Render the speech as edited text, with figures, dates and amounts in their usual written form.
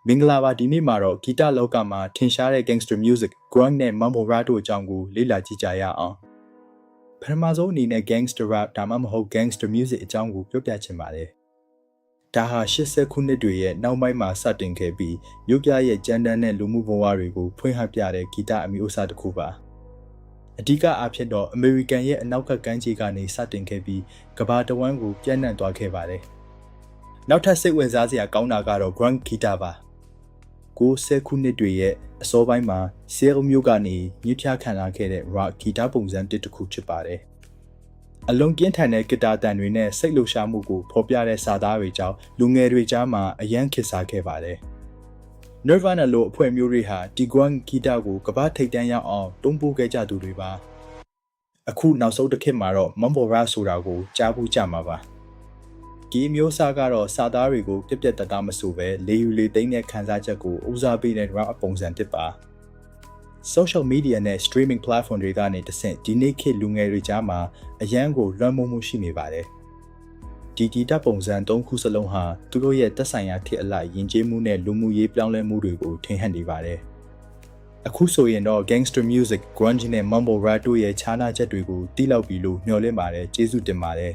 မင်္ဂလာပါဒီနေ့မှာတော့ဂီတလောကမှာထင်ရှားတဲ့ gangster music, grunge နဲ့ mumble rap တို့အကြောင်းကိုလေ့လာကြည့်ကြရအောင်ပထမဆုံးအနေနဲ့ gangster rap ဒါမှမဟုတ် gangster music အကြောင်းကိုပြောပြချင်ပါတယ်ဒါဟာ80ခုနှစ်တွေရဲ့နောက်ပိုင်းမှာစတင်ခဲ့ပြီးမြို့ပြရဲ့ကြမ်းတမ်းတဲ့လူမှုဘဝတွေကိုဖွင့်ဟပြတဲ့ဂီတအမျိုးအစားတစ်ခုပါအဓိကအားဖြင့်တော့ American ရဲ့အနောက်ကကမ်းခြေကနေစတင်ခဲ့ပြီးကမ္ဘာတစ်ဝန်းကိုပြန့်နှံ့သွားခဲ့ပါတယ်နောက်ထပ်စိတ်ဝင်စားစရာကောင်းတာကတော့ grunge ဂီတပါ90ခုနှစ်တွေရဲ့အစောပိုင်းမှာဆီယယ်မြို့ကနေမြစ်ဖြာခံလာခဲ့တဲ့ rock ဂီတပုံစံတစ်ခုဖြစ်ပါတယ်အလုံးပြင်းထန်တဲ့ဂီတာတန်တွေနဲ့စိတ်လှုပ်ရှားမှုကိုဖော်ပြတဲ့စာသားတွေကြောင့်လူငယ်တွေကြားမှာအယံခေတ်စားခဲ့ပါတယ် Nirvana လိုအဖွဲ့မျိုးတွေဟာဒီ grunge ဂီတကိုကမ္ဘာထိပ်တန်းရောက်အောင်တွန်းပို့ခဲ့ကြသူတွေပါအခုနောက်ဆုံးတစ်ခေတ်မှာတော့ mumble rap ဆိုတာကိုကြားဖို့ကြမှာပါဒီမျိုးစားကတော့စာသားတွေကိုပြက်ပြက်တသားမဆိုပဲလေယူလေသိမ်းတဲ့ခန်းစားချက်ကိုဦးစားပေးတဲ့ rap ပုံစံတစ်ပါ social media နဲ့ streaming platform တွေကနေတဆင့်ဒီနေ့ခေတ်လူငယ်တွေကြားမှာအရန်ကိုလွှမ်းမိုးမှုရှိနေပါတယ်ဒီဂီတပုံစံ၃ခုစလုံးဟာသူတို့ရဲ့သက်ဆိုင်ရာခေတ်အလိုက်ယဉ်ကျေးမှုနဲ့လူမှုရေးပြောင်းလဲမှုတွေကိုထင်ဟပ်နေပါတယ်အခုဆိုရင်တော့ gangster music, grunge နဲ့ mumble rap တို့ရဲ့ခြားနာချက်တွေကိုသိလောက်ပြီလို့မျှော်လင့်ပါတယ်ကျေးဇူးတင်ပါတယ်